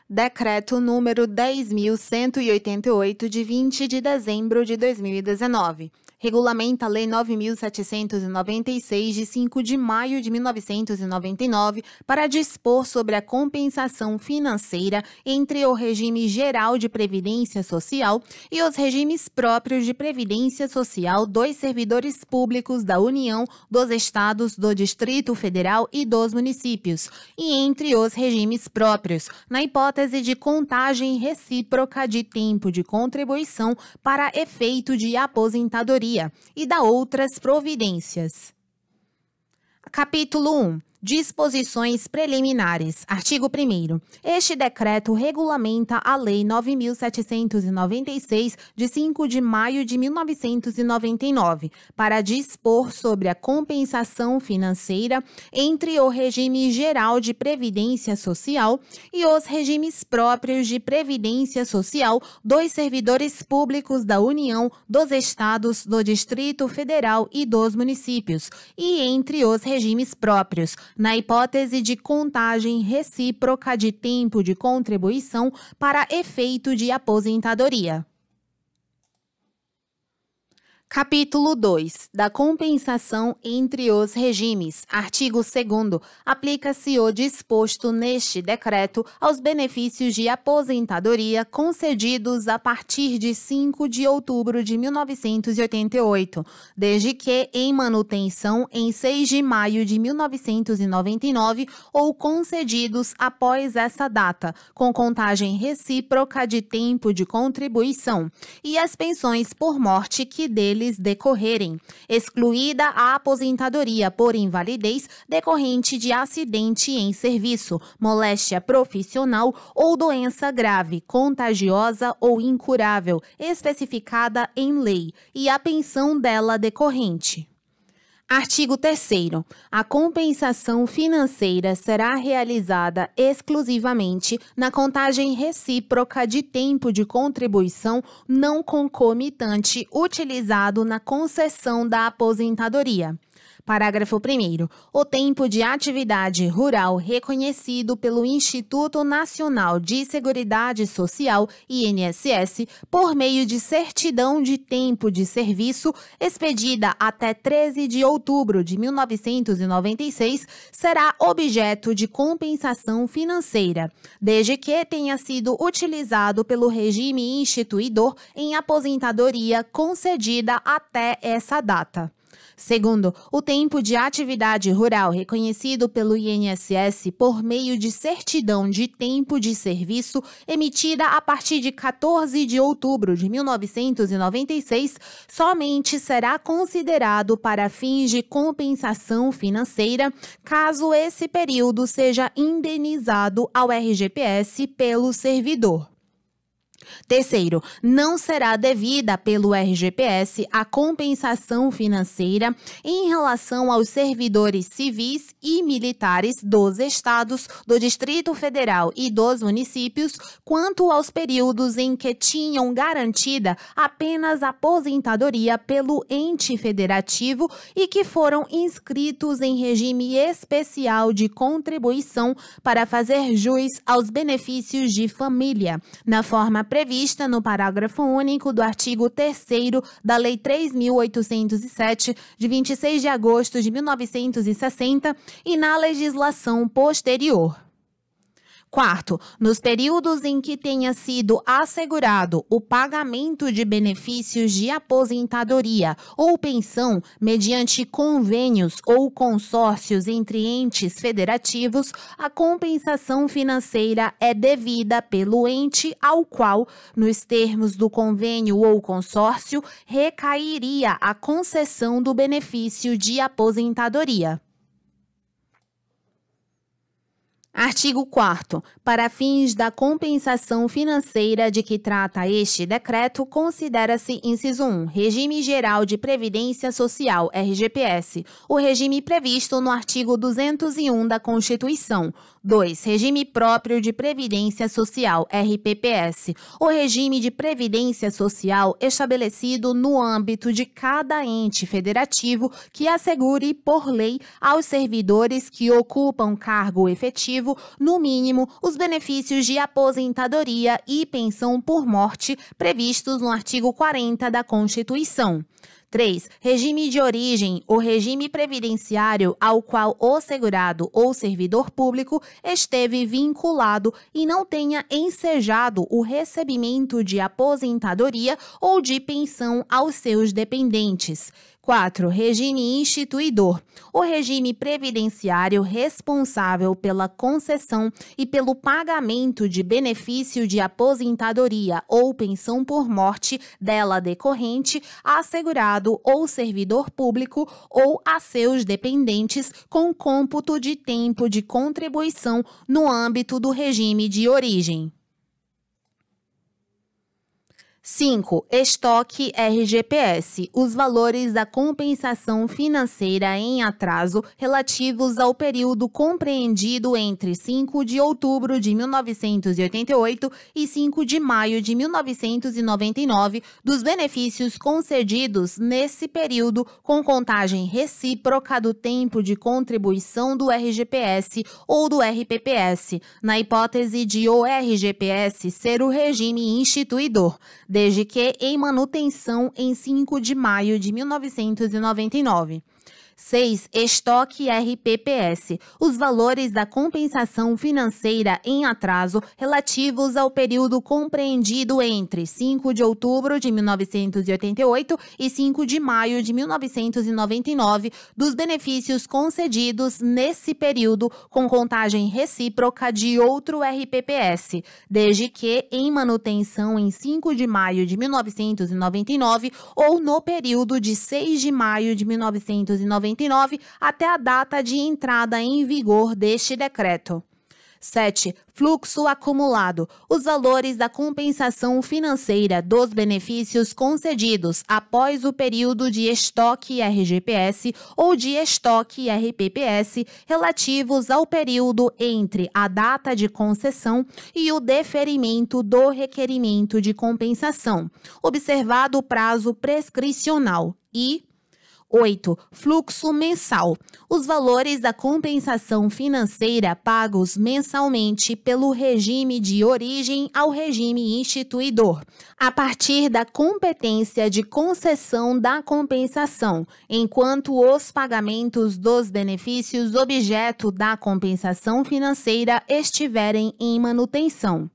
Decreto número 10.188, de 20 de dezembro de 2019. Regulamenta a Lei 9.796, de 5 de maio de 1999, para dispor sobre a compensação financeira entre o regime geral de previdência social e os regimes próprios de previdência social dos servidores públicos da União, dos Estados, do Distrito Federal e dos municípios, e entre os regimes próprios, na hipótese de contagem recíproca de tempo de contribuição para efeito de aposentadoria e da outras providências. Capítulo 1. Disposições preliminares. Artigo 1º. Este decreto regulamenta a Lei 9.796, de 5 de maio de 1999, para dispor sobre a compensação financeira entre o regime geral de previdência social e os regimes próprios de previdência social dos servidores públicos da União, dos Estados, do Distrito Federal e dos municípios, e entre os regimes próprios, na hipótese de contagem recíproca de tempo de contribuição para efeito de aposentadoria. Capítulo 2. Da compensação entre os regimes. Artigo 2º. Aplica-se o disposto neste decreto aos benefícios de aposentadoria concedidos a partir de 5 de outubro de 1988, desde que em manutenção em 6 de maio de 1999 ou concedidos após essa data, com contagem recíproca de tempo de contribuição, e as pensões por morte que deles decorrerem, excluída a aposentadoria por invalidez decorrente de acidente em serviço, moléstia profissional ou doença grave, contagiosa ou incurável, especificada em lei, e a pensão dela decorrente. Artigo 3º. A compensação financeira será realizada exclusivamente na contagem recíproca de tempo de contribuição não concomitante utilizado na concessão da aposentadoria. Parágrafo 1º. O tempo de atividade rural reconhecido pelo Instituto Nacional de Seguridade Social, INSS, por meio de certidão de tempo de serviço expedida até 13 de outubro de 1996, será objeto de compensação financeira, desde que tenha sido utilizado pelo regime instituidor em aposentadoria concedida até essa data. Segundo, o tempo de atividade rural reconhecido pelo INSS por meio de certidão de tempo de serviço emitida a partir de 14 de outubro de 1996 somente será considerado para fins de compensação financeira caso esse período seja indenizado ao RGPS pelo servidor. Terceiro, não será devida pelo RGPS a compensação financeira em relação aos servidores civis e militares dos Estados, do Distrito Federal e dos municípios quanto aos períodos em que tinham garantida apenas aposentadoria pelo ente federativo e que foram inscritos em regime especial de contribuição para fazer jus aos benefícios de família, na forma prevista no parágrafo único do artigo 3º da Lei 3.807, de 26 de agosto de 1960, e na legislação posterior. Quarto, nos períodos em que tenha sido assegurado o pagamento de benefícios de aposentadoria ou pensão mediante convênios ou consórcios entre entes federativos, a compensação financeira é devida pelo ente ao qual, nos termos do convênio ou consórcio, recairia a concessão do benefício de aposentadoria. Artigo 4º. Para fins da compensação financeira de que trata este decreto, considera-se, inciso 1, Regime Geral de Previdência Social, RGPS, o regime previsto no artigo 201 da Constituição. 2. Regime Próprio de Previdência Social, RPPS, o regime de previdência social estabelecido no âmbito de cada ente federativo que assegure, por lei, aos servidores que ocupam cargo efetivo ativo, no mínimo, os benefícios de aposentadoria e pensão por morte previstos no artigo 40 da Constituição. 3. Regime de origem, o regime previdenciário ao qual o segurado ou servidor público esteve vinculado e não tenha ensejado o recebimento de aposentadoria ou de pensão aos seus dependentes. 4. Regime instituidor. O regime previdenciário responsável pela concessão e pelo pagamento de benefício de aposentadoria ou pensão por morte dela decorrente a segurado ou servidor público ou a seus dependentes com cômputo de tempo de contribuição no âmbito do regime de origem. 5. Estoque RGPS. Os valores da compensação financeira em atraso relativos ao período compreendido entre 5 de outubro de 1988 e 5 de maio de 1999 dos benefícios concedidos nesse período com contagem recíproca do tempo de contribuição do RGPS ou do RPPS, na hipótese de o RGPS ser o regime instituidor, desde que em manutenção em 5 de maio de 1999. 6. Estoque RPPS. Os valores da compensação financeira em atraso relativos ao período compreendido entre 5 de outubro de 1988 e 5 de maio de 1999 dos benefícios concedidos nesse período com contagem recíproca de outro RPPS, desde que em manutenção em 5 de maio de 1999 ou no período de 6 de maio de 1999 até a data de entrada em vigor deste decreto. 7. Fluxo acumulado. Os valores da compensação financeira dos benefícios concedidos após o período de estoque RGPS ou de estoque RPPS relativos ao período entre a data de concessão e o deferimento do requerimento de compensação, observado o prazo prescricional. E 8. Fluxo mensal. Os valores da compensação financeira pagos mensalmente pelo regime de origem ao regime instituidor, a partir da competência de concessão da compensação, enquanto os pagamentos dos benefícios objeto da compensação financeira estiverem em manutenção.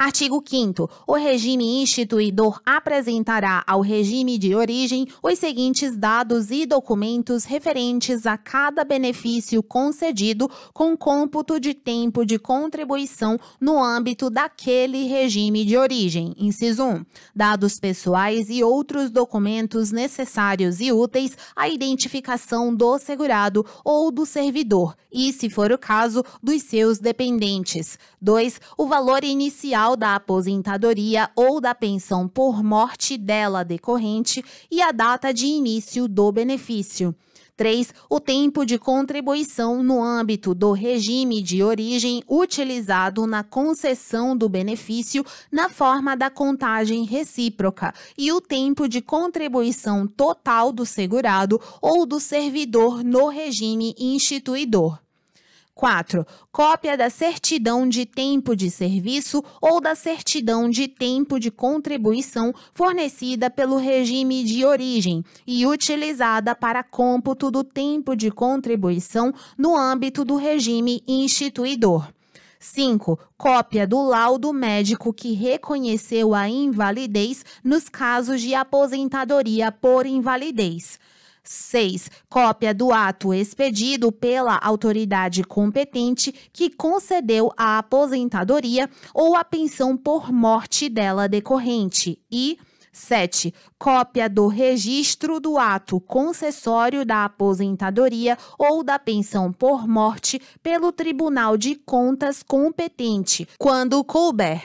Artigo 5º. O regime instituidor apresentará ao regime de origem os seguintes dados e documentos referentes a cada benefício concedido com cômputo de tempo de contribuição no âmbito daquele regime de origem. Inciso 1. Dados pessoais e outros documentos necessários e úteis à identificação do segurado ou do servidor e, se for o caso, dos seus dependentes. 2. O valor inicial da aposentadoria ou da pensão por morte dela decorrente e a data de início do benefício. 3. O tempo de contribuição no âmbito do regime de origem utilizado na concessão do benefício na forma da contagem recíproca e o tempo de contribuição total do segurado ou do servidor no regime instituidor. 4. Cópia da certidão de tempo de serviço ou da certidão de tempo de contribuição fornecida pelo regime de origem e utilizada para cômputo do tempo de contribuição no âmbito do regime instituidor. 5. Cópia do laudo médico que reconheceu a invalidez nos casos de aposentadoria por invalidez. 6. Cópia do ato expedido pela autoridade competente que concedeu a aposentadoria ou a pensão por morte dela decorrente. E 7. Cópia do registro do ato concessório da aposentadoria ou da pensão por morte pelo Tribunal de Contas competente, quando couber.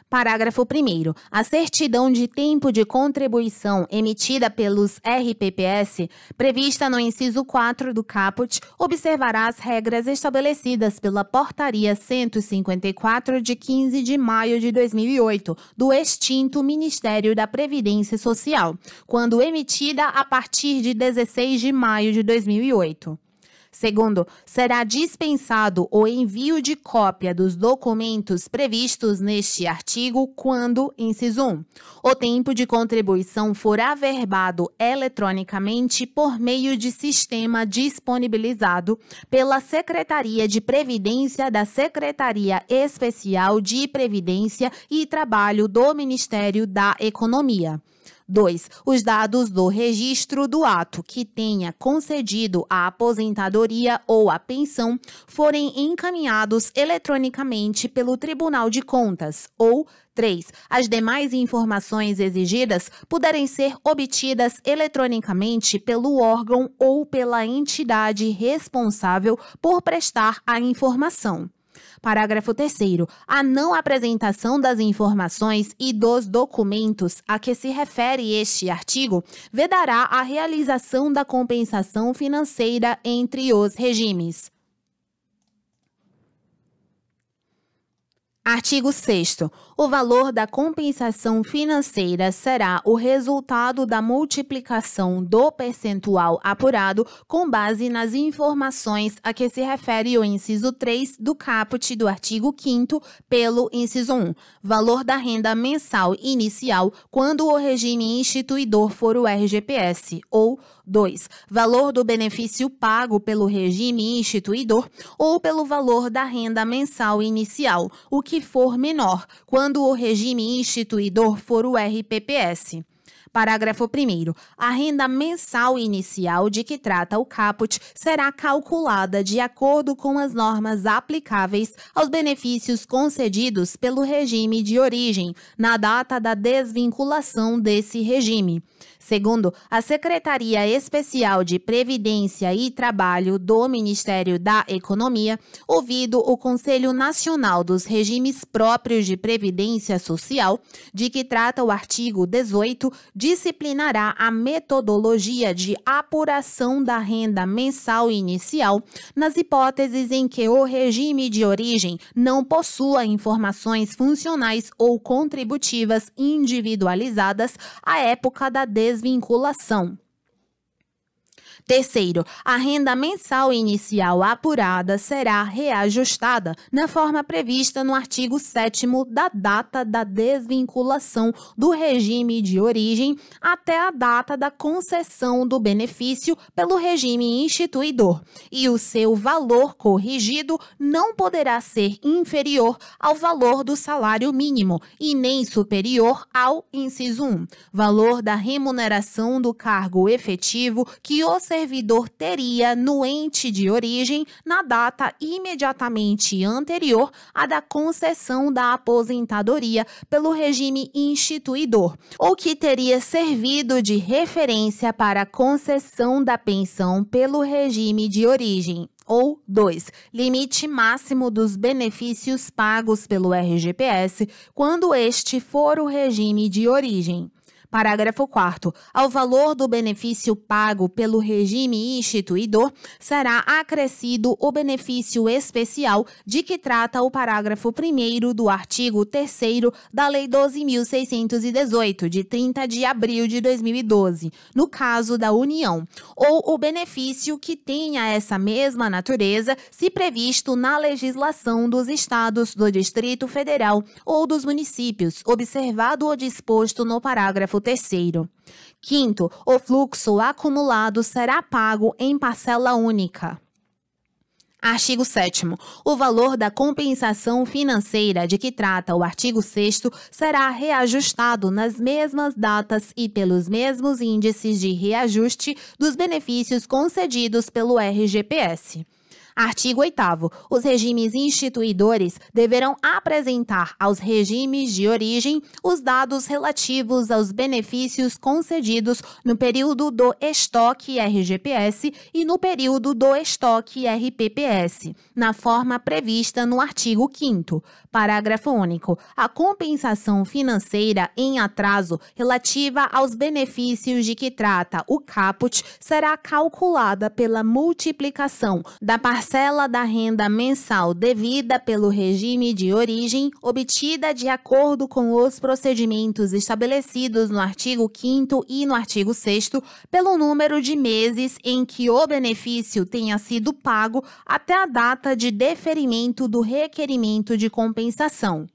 Parágrafo 1º. A certidão de tempo de contribuição emitida pelos RPPS, prevista no inciso 4 do caput, observará as regras estabelecidas pela Portaria 154 de 15 de maio de 2008, do extinto Ministério da Previdência Social, quando emitida a partir de 16 de maio de 2008. Segundo, será dispensado o envio de cópia dos documentos previstos neste artigo quando, inciso 1, o tempo de contribuição for averbado eletronicamente por meio de sistema disponibilizado pela Secretaria de Previdência da Secretaria Especial de Previdência e Trabalho do Ministério da Economia. 2. Os dados do registro do ato que tenha concedido a aposentadoria ou a pensão forem encaminhados eletronicamente pelo Tribunal de Contas. Ou 3. As demais informações exigidas puderem ser obtidas eletronicamente pelo órgão ou pela entidade responsável por prestar a informação. Parágrafo 3º. A não apresentação das informações e dos documentos a que se refere este artigo vedará a realização da compensação financeira entre os regimes. Artigo 6º. O valor da compensação financeira será o resultado da multiplicação do percentual apurado com base nas informações a que se refere o inciso 3 do caput do artigo 5º pelo inciso 1. Valor da renda mensal inicial quando o regime instituidor for o RGPS. Ou 2. Valor do benefício pago pelo regime instituidor ou pelo valor da renda mensal inicial, o que for menor, quando o regime instituidor for o RPPS. Parágrafo 1º. A renda mensal inicial de que trata o caput será calculada de acordo com as normas aplicáveis aos benefícios concedidos pelo regime de origem, na data da desvinculação desse regime. Segundo, a Secretaria Especial de Previdência e Trabalho do Ministério da Economia, ouvido o Conselho Nacional dos Regimes Próprios de Previdência Social, de que trata o artigo 18, disciplinará a metodologia de apuração da renda mensal inicial nas hipóteses em que o regime de origem não possua informações funcionais ou contributivas individualizadas à época da desvinculação. Terceiro, a renda mensal inicial apurada será reajustada na forma prevista no artigo 7º da data da desvinculação do regime de origem até a data da concessão do benefício pelo regime instituidor, e o seu valor corrigido não poderá ser inferior ao valor do salário mínimo e nem superior ao, inciso 1, valor da remuneração do cargo efetivo que o servidor teria no ente de origem na data imediatamente anterior à da concessão da aposentadoria pelo regime instituidor, ou que teria servido de referência para a concessão da pensão pelo regime de origem. Ou 2. Limite máximo dos benefícios pagos pelo RGPS quando este for o regime de origem. Parágrafo 4º. Ao valor do benefício pago pelo regime instituidor, será acrescido o benefício especial de que trata o parágrafo 1º do artigo 3º da Lei 12.618, de 30 de abril de 2012, no caso da União, ou o benefício que tenha essa mesma natureza se previsto na legislação dos estados, do Distrito Federal ou dos municípios, observado o disposto no parágrafo 3º. Quinto, o fluxo acumulado será pago em parcela única. Artigo 7º. O valor da compensação financeira de que trata o artigo 6º será reajustado nas mesmas datas e pelos mesmos índices de reajuste dos benefícios concedidos pelo RGPS. Artigo 8º. Os regimes instituidores deverão apresentar aos regimes de origem os dados relativos aos benefícios concedidos no período do estoque RGPS e no período do estoque RPPS, na forma prevista no artigo 5º. Parágrafo único. A compensação financeira em atraso relativa aos benefícios de que trata o caput será calculada pela multiplicação da parcela parcela da renda mensal devida pelo regime de origem, obtida de acordo com os procedimentos estabelecidos no artigo 5º e no artigo 6º, pelo número de meses em que o benefício tenha sido pago até a data de deferimento do requerimento de compensação.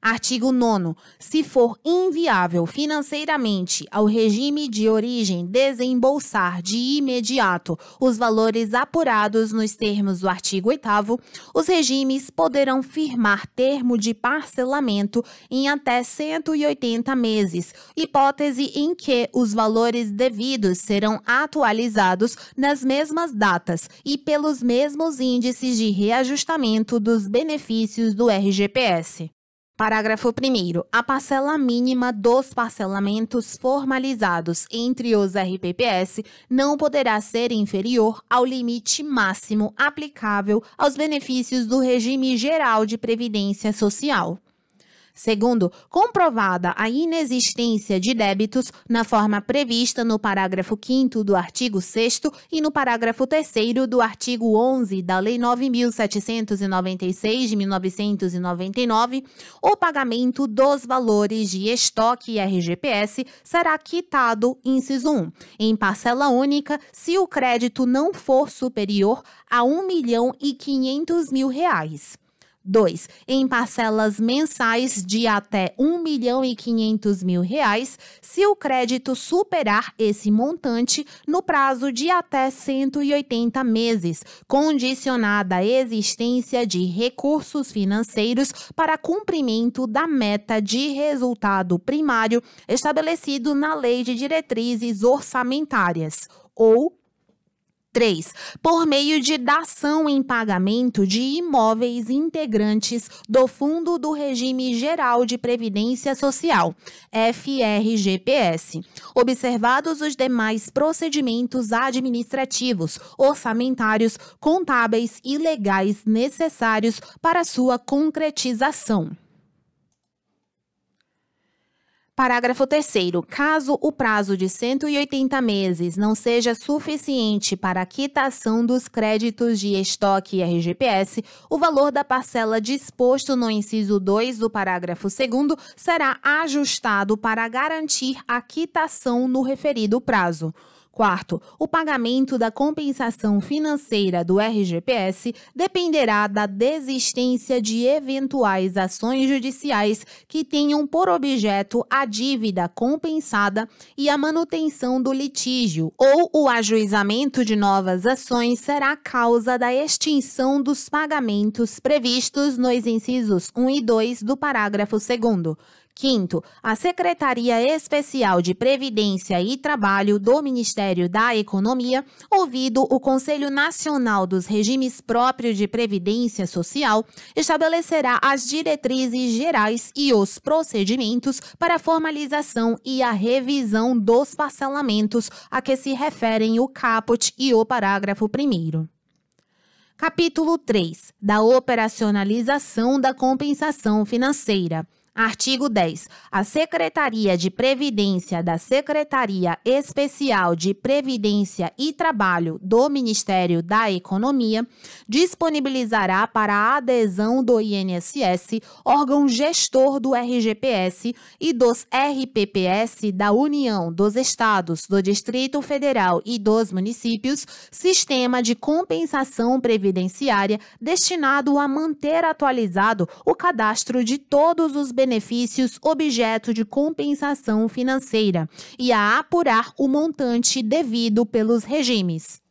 Artigo 9º. Se for inviável financeiramente ao regime de origem desembolsar de imediato os valores apurados nos termos do artigo 8º, os regimes poderão firmar termo de parcelamento em até 180 meses, hipótese em que os valores devidos serão atualizados nas mesmas datas e pelos mesmos índices de reajustamento dos benefícios do RGPS. Parágrafo 1º. A parcela mínima dos parcelamentos formalizados entre os RPPS não poderá ser inferior ao limite máximo aplicável aos benefícios do regime geral de previdência social. Segundo, comprovada a inexistência de débitos na forma prevista no parágrafo 5º do artigo 6º e no parágrafo 3º do artigo 11 da Lei 9.796 de 1999, o pagamento dos valores de estoque RGPS será quitado, inciso 1, em parcela única se o crédito não for superior a R$ 1.500.000. 2. Em parcelas mensais de até R$ 1.500.000, se o crédito superar esse montante no prazo de até 180 meses, condicionada à existência de recursos financeiros para cumprimento da meta de resultado primário estabelecido na Lei de Diretrizes Orçamentárias, ou 3. Por meio de dação em pagamento de imóveis integrantes do Fundo do Regime Geral de Previdência Social, FRGPS, observados os demais procedimentos administrativos, orçamentários, contábeis e legais necessários para sua concretização. Parágrafo 3º. Caso o prazo de 180 meses não seja suficiente para a quitação dos créditos de estoque RGPS, o valor da parcela disposto no inciso 2 do parágrafo 2º será ajustado para garantir a quitação no referido prazo. Quarto, o pagamento da compensação financeira do RGPS dependerá da desistência de eventuais ações judiciais que tenham por objeto a dívida compensada e a manutenção do litígio, ou o ajuizamento de novas ações será a causa da extinção dos pagamentos previstos nos incisos 1 e 2 do parágrafo 2º. Quinto, a Secretaria Especial de Previdência e Trabalho do Ministério da Economia, ouvido o Conselho Nacional dos Regimes Próprios de Previdência Social, estabelecerá as diretrizes gerais e os procedimentos para a formalização e a revisão dos parcelamentos a que se referem o caput e o parágrafo 1º. Capítulo 3. Da operacionalização da compensação financeira. Artigo 10. A Secretaria de Previdência da Secretaria Especial de Previdência e Trabalho do Ministério da Economia disponibilizará para a adesão do INSS, órgão gestor do RGPS e dos RPPS da União, dos Estados, do Distrito Federal e dos municípios, sistema de compensação previdenciária destinado a manter atualizado o cadastro de todos os benefícios objeto de compensação financeira e a apurar o montante devido pelos regimes.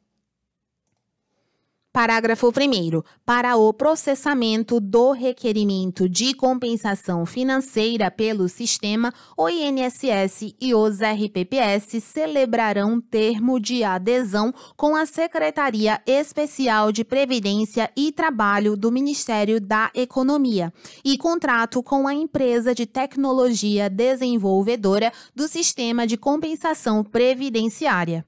Parágrafo 1º. Para o processamento do requerimento de compensação financeira pelo sistema, o INSS e os RPPS celebrarão termo de adesão com a Secretaria Especial de Previdência e Trabalho do Ministério da Economia e contrato com a empresa de tecnologia desenvolvedora do sistema de compensação previdenciária.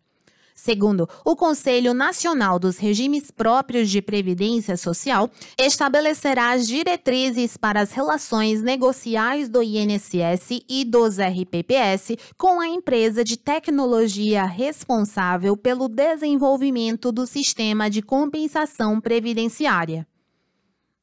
Segundo, o Conselho Nacional dos Regimes Próprios de Previdência Social estabelecerá as diretrizes para as relações negociais do INSS e dos RPPS com a empresa de tecnologia responsável pelo desenvolvimento do sistema de compensação previdenciária.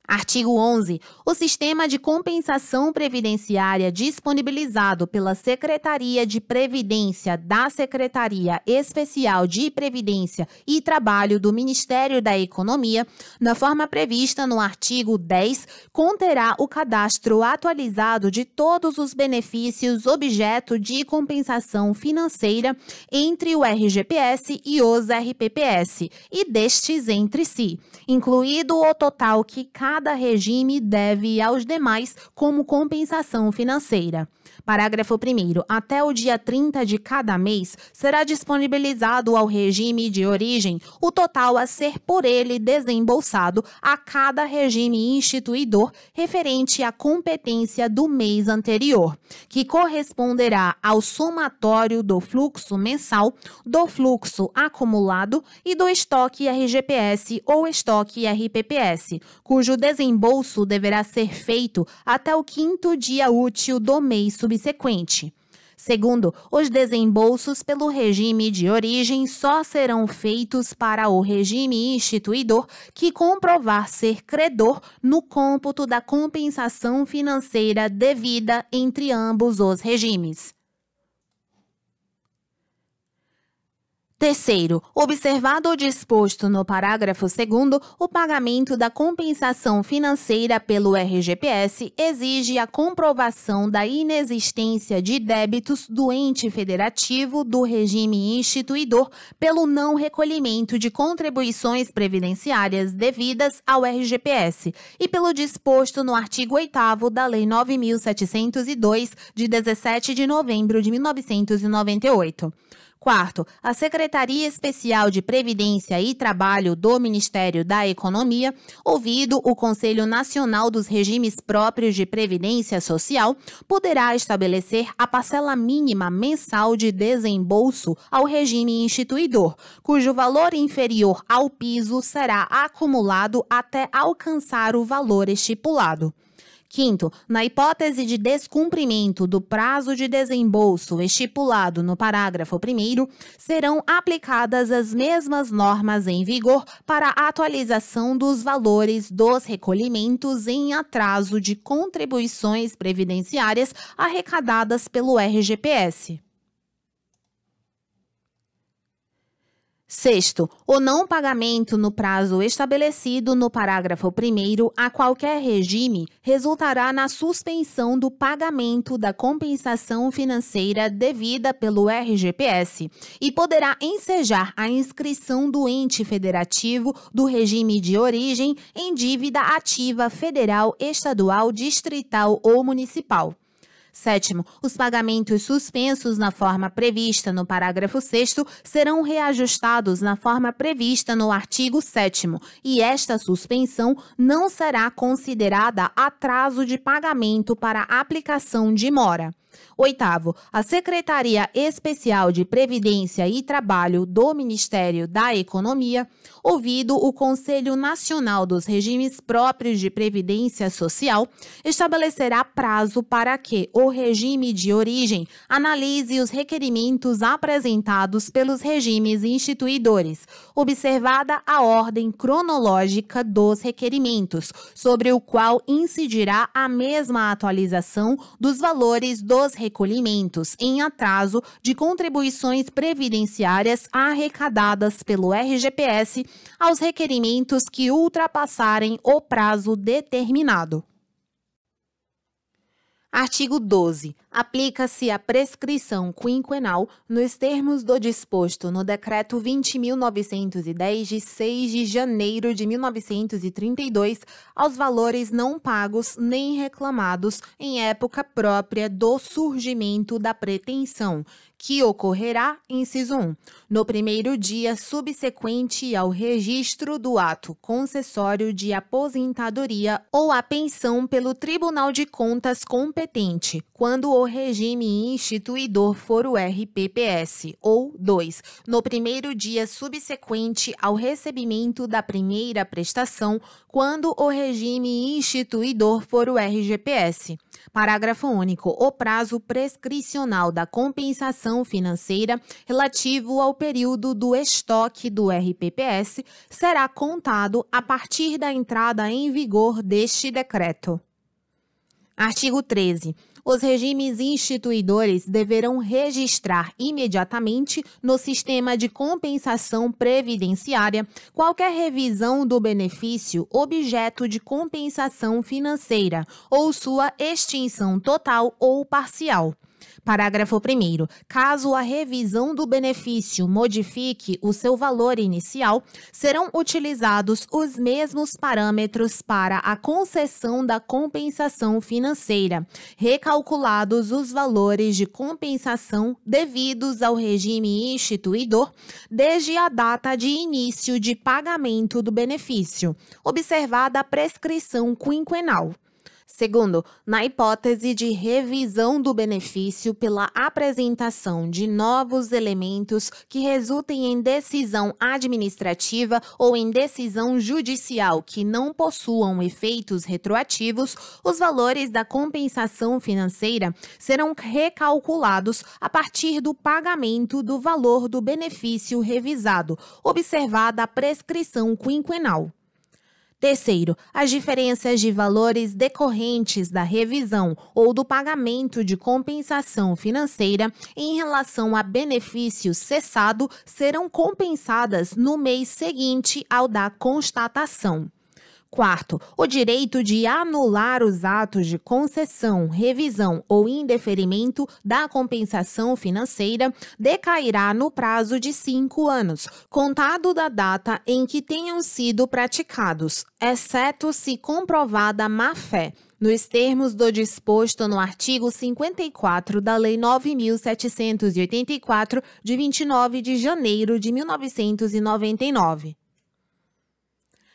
Artigo 11. O sistema de compensação previdenciária disponibilizado pela Secretaria de Previdência da Secretaria Especial de Previdência e Trabalho do Ministério da Economia, na forma prevista no artigo 10, conterá o cadastro atualizado de todos os benefícios objeto de compensação financeira entre o RGPS e os RPPS, e destes entre si, incluído o total que cada regime deve aos demais como compensação financeira. Parágrafo 1º. Até o dia 30 de cada mês, será disponibilizado ao regime de origem o total a ser por ele desembolsado a cada regime instituidor referente à competência do mês anterior, que corresponderá ao somatório do fluxo mensal, do fluxo acumulado e do estoque RGPS ou estoque RPPS, cujo desembolso deverá ser feito até o 5º dia útil do mês subsequente. Segundo, os desembolsos pelo regime de origem só serão feitos para o regime instituidor que comprovar ser credor no cômputo da compensação financeira devida entre ambos os regimes. Terceiro, observado o disposto no parágrafo 2º, o pagamento da compensação financeira pelo RGPS exige a comprovação da inexistência de débitos do ente federativo do regime instituidor pelo não recolhimento de contribuições previdenciárias devidas ao RGPS e pelo disposto no artigo 8º da Lei 9.702, de 17 de novembro de 1998. Quarto, a Secretaria Especial de Previdência e Trabalho do Ministério da Economia, ouvido o Conselho Nacional dos Regimes Próprios de Previdência Social, poderá estabelecer a parcela mínima mensal de desembolso ao regime instituidor, cujo valor inferior ao piso será acumulado até alcançar o valor estipulado. Quinto, na hipótese de descumprimento do prazo de desembolso estipulado no parágrafo 1º, serão aplicadas as mesmas normas em vigor para a atualização dos valores dos recolhimentos em atraso de contribuições previdenciárias arrecadadas pelo RGPS. Sexto, o não pagamento no prazo estabelecido no parágrafo 1º a qualquer regime resultará na suspensão do pagamento da compensação financeira devida pelo RGPS e poderá ensejar a inscrição do ente federativo do regime de origem em dívida ativa federal, estadual, distrital ou municipal. Sétimo, os pagamentos suspensos na forma prevista no parágrafo 6º serão reajustados na forma prevista no artigo 7º e esta suspensão não será considerada atraso de pagamento para aplicação de mora. Oitavo, a Secretaria Especial de Previdência e Trabalho do Ministério da Economia, ouvido o Conselho Nacional dos Regimes Próprios de Previdência Social, estabelecerá prazo para que o regime de origem analise os requerimentos apresentados pelos regimes instituidores, observada a ordem cronológica dos requerimentos, sobre o qual incidirá a mesma atualização dos valores dos recolhimentos em atraso de contribuições previdenciárias arrecadadas pelo RGPS aos requerimentos que ultrapassarem o prazo determinado. Artigo 12. Aplica-se a prescrição quinquenal nos termos do disposto no Decreto 20.910, de 6 de janeiro de 1932, aos valores não pagos nem reclamados em época própria do surgimento da pretensão, que ocorrerá, inciso 1, no primeiro dia subsequente ao registro do ato concessório de aposentadoria ou a pensão pelo Tribunal de Contas competente, quando o regime instituidor for o RPPS, ou 2, no primeiro dia subsequente ao recebimento da primeira prestação, quando o regime instituidor for o RGPS. Parágrafo único. O prazo prescricional da compensação financeira relativo ao período do estoque do RPPS será contado a partir da entrada em vigor deste decreto. Artigo 13. Os regimes instituidores deverão registrar imediatamente no Sistema de Compensação Previdenciária qualquer revisão do benefício objeto de compensação financeira ou sua extinção total ou parcial. Parágrafo 1º. Caso a revisão do benefício modifique o seu valor inicial, serão utilizados os mesmos parâmetros para a concessão da compensação financeira, recalculados os valores de compensação devidos ao regime instituidor desde a data de início de pagamento do benefício, observada a prescrição quinquenal. Segundo, na hipótese de revisão do benefício pela apresentação de novos elementos que resultem em decisão administrativa ou em decisão judicial que não possuam efeitos retroativos, os valores da compensação financeira serão recalculados a partir do pagamento do valor do benefício revisado, observada a prescrição quinquenal. Terceiro, as diferenças de valores decorrentes da revisão ou do pagamento de compensação financeira em relação a benefício cessado serão compensadas no mês seguinte ao da constatação. Quarto, o direito de anular os atos de concessão, revisão ou indeferimento da compensação financeira decairá no prazo de 5 anos, contado da data em que tenham sido praticados, exceto se comprovada má-fé, nos termos do disposto no artigo 54 da Lei 9.784, de 29 de janeiro de 1999.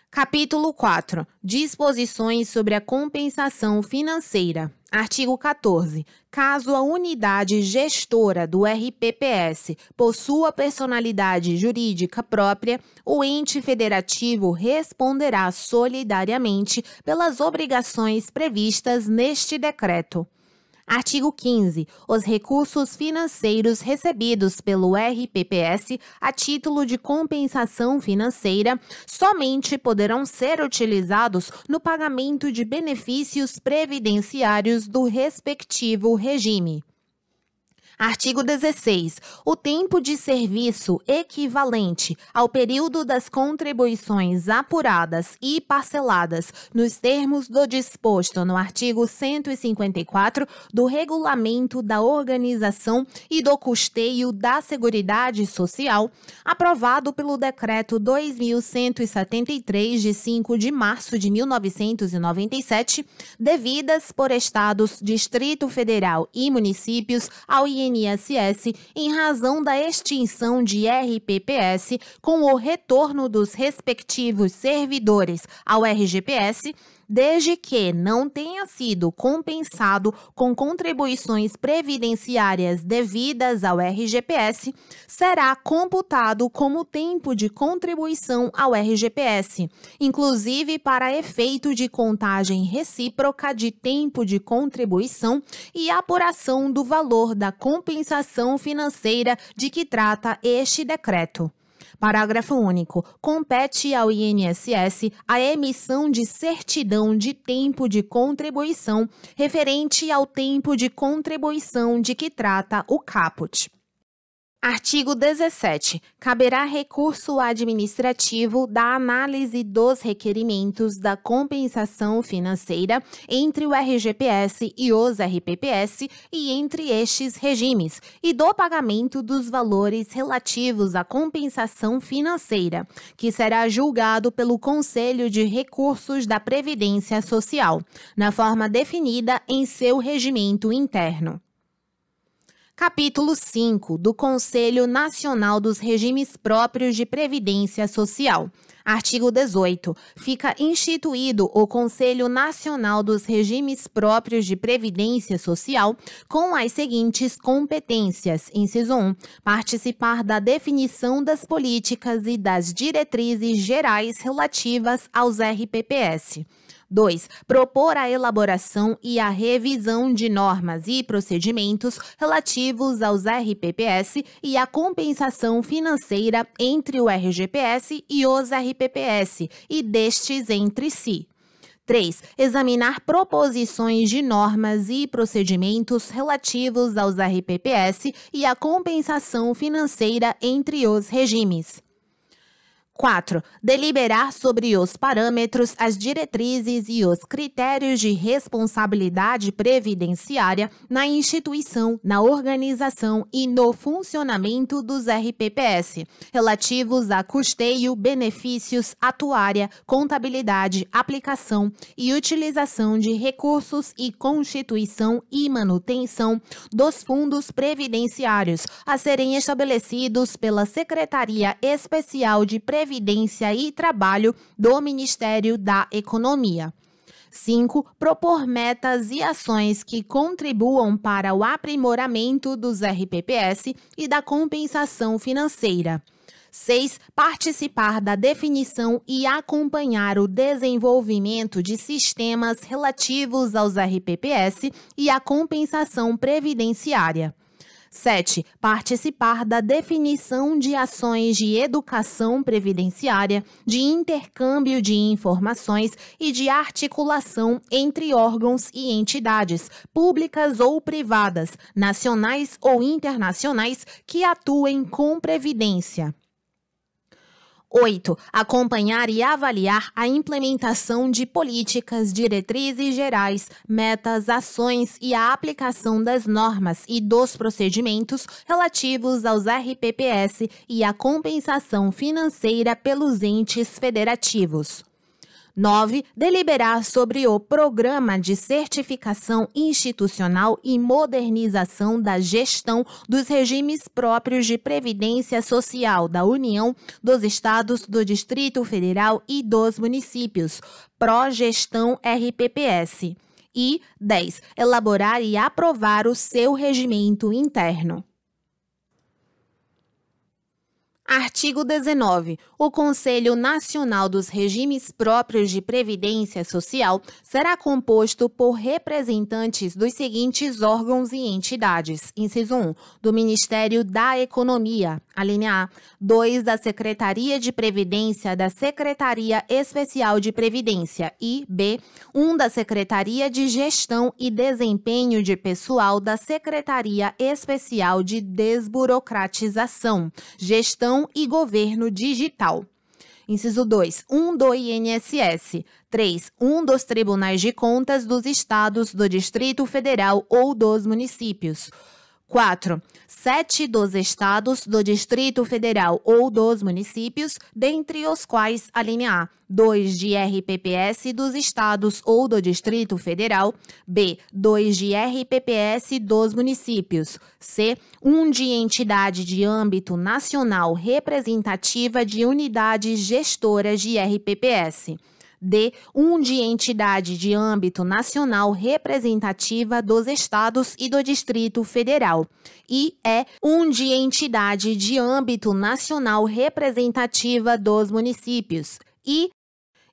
Capítulo 4. Disposições sobre a compensação financeira. Artigo 14. Caso a unidade gestora do RPPS possua personalidade jurídica própria, o ente federativo responderá solidariamente pelas obrigações previstas neste decreto. Artigo 15. Os recursos financeiros recebidos pelo RPPS a título de compensação financeira somente poderão ser utilizados no pagamento de benefícios previdenciários do respectivo regime. Artigo 16. O tempo de serviço equivalente ao período das contribuições apuradas e parceladas nos termos do disposto no artigo 154 do Regulamento da Organização e do Custeio da Seguridade Social, aprovado pelo Decreto 2173, de 5 de março de 1997, devidas por estados, Distrito Federal e municípios ao INSS em razão da extinção de RPPS com o retorno dos respectivos servidores ao RGPS, desde que não tenha sido compensado com contribuições previdenciárias devidas ao RGPS, será computado como tempo de contribuição ao RGPS, inclusive para efeito de contagem recíproca de tempo de contribuição e apuração do valor da compensação financeira de que trata este decreto. Parágrafo único. Compete ao INSS a emissão de certidão de tempo de contribuição referente ao tempo de contribuição de que trata o caput. Artigo 17. Caberá recurso administrativo da análise dos requerimentos da compensação financeira entre o RGPS e os RPPS e entre estes regimes, e do pagamento dos valores relativos à compensação financeira, que será julgado pelo Conselho de Recursos da Previdência Social, na forma definida em seu regimento interno. Capítulo 5 do Conselho Nacional dos Regimes Próprios de Previdência Social. Artigo 18. Fica instituído o Conselho Nacional dos Regimes Próprios de Previdência Social com as seguintes competências. Inciso 1. Participar da definição das políticas e das diretrizes gerais relativas aos RPPS. 2. Propor a elaboração e a revisão de normas e procedimentos relativos aos RPPS e a compensação financeira entre o RGPS e os RPPS e destes entre si. 3. Examinar proposições de normas e procedimentos relativos aos RPPS e a compensação financeira entre os regimes. 4. Deliberar sobre os parâmetros, as diretrizes e os critérios de responsabilidade previdenciária na instituição, na organização e no funcionamento dos RPPS, relativos a custeio, benefícios, atuária, contabilidade, aplicação e utilização de recursos e constituição e manutenção dos fundos previdenciários a serem estabelecidos pela Secretaria Especial de Previdência e Trabalho do Ministério da Economia. 5. Propor metas e ações que contribuam para o aprimoramento dos RPPS e da compensação financeira. 6. Participar da definição e acompanhar o desenvolvimento de sistemas relativos aos RPPS e à compensação previdenciária. 7. Participar da definição de ações de educação previdenciária, de intercâmbio de informações e de articulação entre órgãos e entidades, públicas ou privadas, nacionais ou internacionais, que atuem com previdência. 8. Acompanhar e avaliar a implementação de políticas, diretrizes gerais, metas, ações e a aplicação das normas e dos procedimentos relativos aos RPPS e a compensação financeira pelos entes federativos. 9. Deliberar sobre o Programa de Certificação Institucional e Modernização da Gestão dos Regimes Próprios de Previdência Social da União, dos Estados, do Distrito Federal e dos Municípios, Progestão RPPS. E 10. Elaborar e aprovar o seu regimento interno. Artigo 19. O Conselho Nacional dos Regimes Próprios de Previdência Social será composto por representantes dos seguintes órgãos e entidades. Inciso 1. Do Ministério da Economia. Alínea A. 2. Da Secretaria de Previdência da Secretaria Especial de Previdência. E B. 1. Da Secretaria de Gestão e Desempenho de Pessoal da Secretaria Especial de Desburocratização, Gestão e Governo Digital. Inciso 2. 1 do INSS. 3. 1 dos Tribunais de Contas dos Estados, do Distrito Federal ou dos municípios. 4. 7 dos estados, do Distrito Federal ou dos municípios, dentre os quais, alínea A, 2 de RPPS dos estados ou do Distrito Federal, B, 2 de RPPS dos municípios, C, 1 de entidade de âmbito nacional representativa de unidades gestoras de RPPS. D. 1 de entidade de âmbito nacional representativa dos estados e do Distrito Federal. E E. 1 de entidade de âmbito nacional representativa dos municípios. E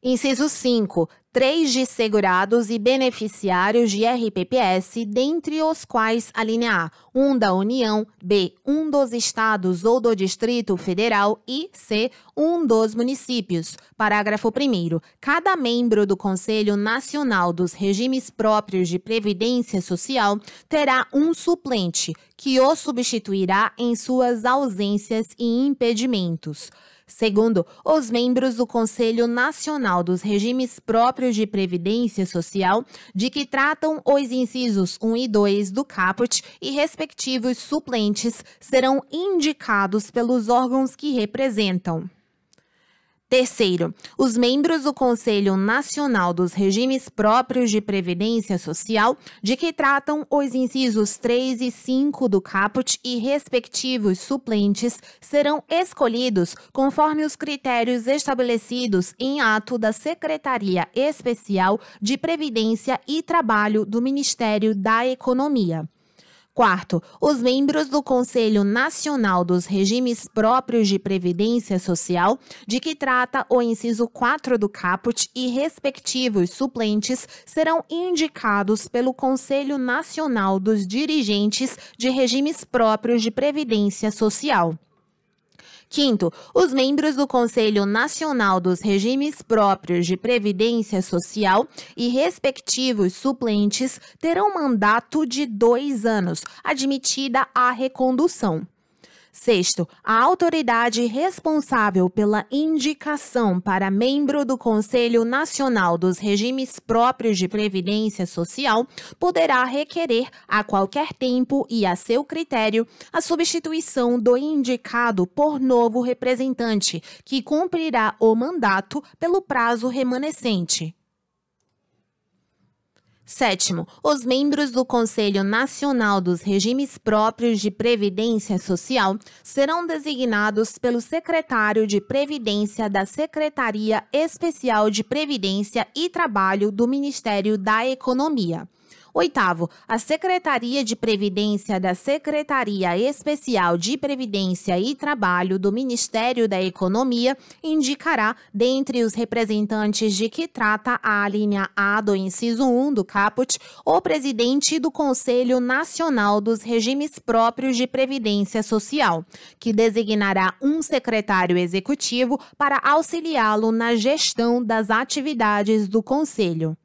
inciso 5. 3 de segurados e beneficiários de RPPS, dentre os quais, alínea A, 1 da União, B, 1 dos estados ou do Distrito Federal e C, 1 dos municípios. Parágrafo 1º. Cada membro do Conselho Nacional dos Regimes Próprios de Previdência Social terá um suplente, que o substituirá em suas ausências e impedimentos. Segundo, os membros do Conselho Nacional dos Regimes Próprios de Previdência Social, de que tratam os incisos 1 e 2 do caput e respectivos suplentes, serão indicados pelos órgãos que representam. Terceiro, os membros do Conselho Nacional dos Regimes Próprios de Previdência Social, de que tratam os incisos 3 e 5 do caput e respectivos suplentes, serão escolhidos conforme os critérios estabelecidos em ato da Secretaria Especial de Previdência e Trabalho do Ministério da Economia. Quarto, os membros do Conselho Nacional dos Regimes Próprios de Previdência Social, de que trata o inciso 4 do caput e respectivos suplentes, serão indicados pelo Conselho Nacional dos Dirigentes de Regimes Próprios de Previdência Social. Quinto, os membros do Conselho Nacional dos Regimes Próprios de Previdência Social e respectivos suplentes terão mandato de 2 anos, admitida a recondução. Sexto, a autoridade responsável pela indicação para membro do Conselho Nacional dos Regimes Próprios de Previdência Social poderá requerer, a qualquer tempo e a seu critério, a substituição do indicado por novo representante, que cumprirá o mandato pelo prazo remanescente. Sétimo, os membros do Conselho Nacional dos Regimes Próprios de Previdência Social serão designados pelo secretário de Previdência da Secretaria Especial de Previdência e Trabalho do Ministério da Economia. Oitavo, a Secretaria de Previdência da Secretaria Especial de Previdência e Trabalho do Ministério da Economia indicará, dentre os representantes de que trata a alínea A do inciso 1 do caput, o presidente do Conselho Nacional dos Regimes Próprios de Previdência Social, que designará um secretário executivo para auxiliá-lo na gestão das atividades do Conselho.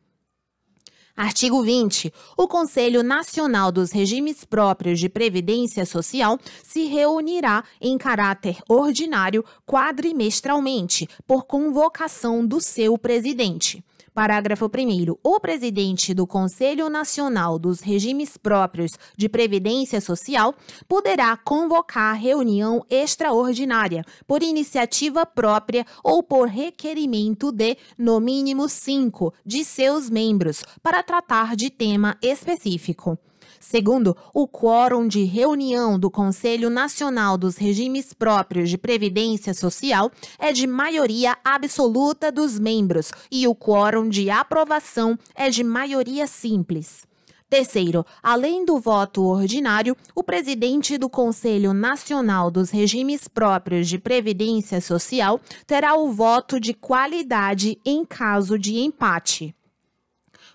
Artigo 20. O Conselho Nacional dos Regimes Próprios de Previdência Social se reunirá em caráter ordinário quadrimestralmente, por convocação do seu presidente. Parágrafo 1º. O presidente do Conselho Nacional dos Regimes Próprios de Previdência Social poderá convocar reunião extraordinária, por iniciativa própria ou por requerimento de, no mínimo, 5 de seus membros, para tratar de tema específico. Segundo, o quórum de reunião do Conselho Nacional dos Regimes Próprios de Previdência Social é de maioria absoluta dos membros e o quórum de aprovação é de maioria simples. Terceiro, além do voto ordinário, o presidente do Conselho Nacional dos Regimes Próprios de Previdência Social terá o voto de qualidade em caso de empate.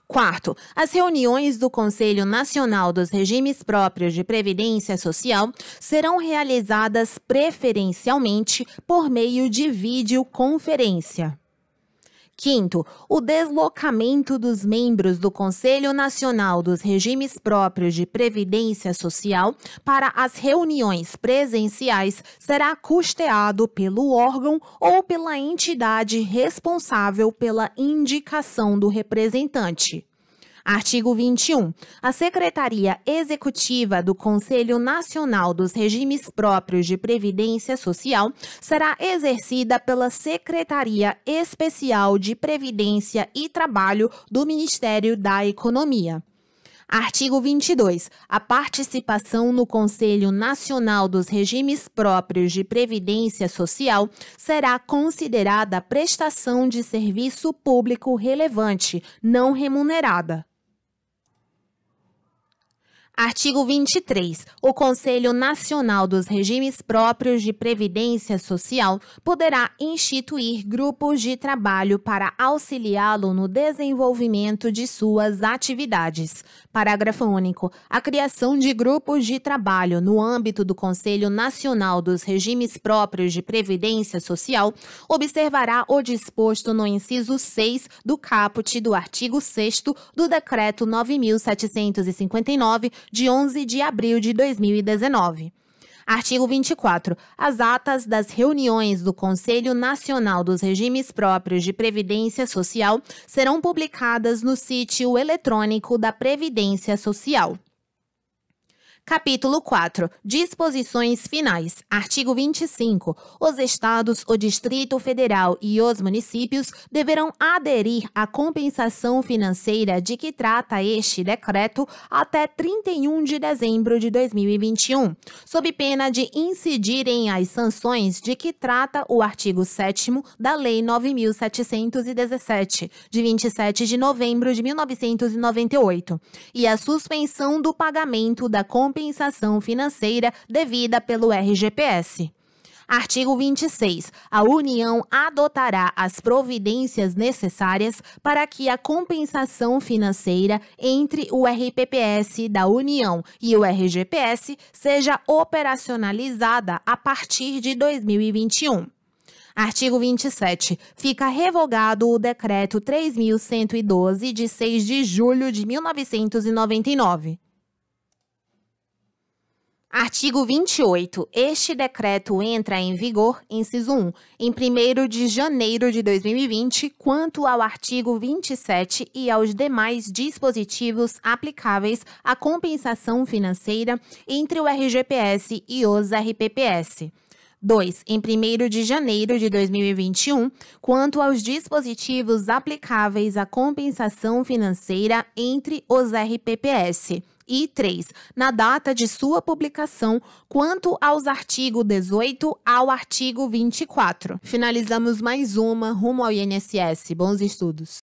Quarto, as reuniões do Conselho Nacional dos Regimes Próprios de Previdência Social serão realizadas preferencialmente por meio de videoconferência. Quinto, o deslocamento dos membros do Conselho Nacional dos Regimes Próprios de Previdência Social para as reuniões presenciais será custeado pelo órgão ou pela entidade responsável pela indicação do representante. Artigo 21. A Secretaria Executiva do Conselho Nacional dos Regimes Próprios de Previdência Social será exercida pela Secretaria Especial de Previdência e Trabalho do Ministério da Economia. Artigo 22. A participação no Conselho Nacional dos Regimes Próprios de Previdência Social será considerada prestação de serviço público relevante, não remunerada. Artigo 23. O Conselho Nacional dos Regimes Próprios de Previdência Social poderá instituir grupos de trabalho para auxiliá-lo no desenvolvimento de suas atividades. Parágrafo único. A criação de grupos de trabalho no âmbito do Conselho Nacional dos Regimes Próprios de Previdência Social observará o disposto no inciso 6 do caput do artigo 6º do Decreto 9.759, de 11 de abril de 2019. Artigo 24. As atas das reuniões do Conselho Nacional dos Regimes Próprios de Previdência Social serão publicadas no sítio eletrônico da Previdência Social. Capítulo 4. Disposições finais. Artigo 25. Os estados, o Distrito Federal e os municípios deverão aderir à compensação financeira de que trata este decreto até 31 de dezembro de 2021, sob pena de incidirem as sanções de que trata o artigo 7º da Lei 9.717, de 27 de novembro de 1998, e a suspensão do pagamento da compensação financeira devida pelo RGPS. Artigo 26. A União adotará as providências necessárias para que a compensação financeira entre o RPPS da União e o RGPS seja operacionalizada a partir de 2021. Artigo 27. Fica revogado o Decreto 3.112, de 6 de julho de 1999. Artigo 28. Este decreto entra em vigor, inciso 1, em 1º de janeiro de 2020, quanto ao artigo 27 e aos demais dispositivos aplicáveis à compensação financeira entre o RGPS e os RPPS. 2. Em 1º de janeiro de 2021, quanto aos dispositivos aplicáveis à compensação financeira entre os RPPS. E 3. Na data de sua publicação, quanto aos artigos 18 ao artigo 24. Finalizamos mais uma rumo ao INSS. Bons estudos!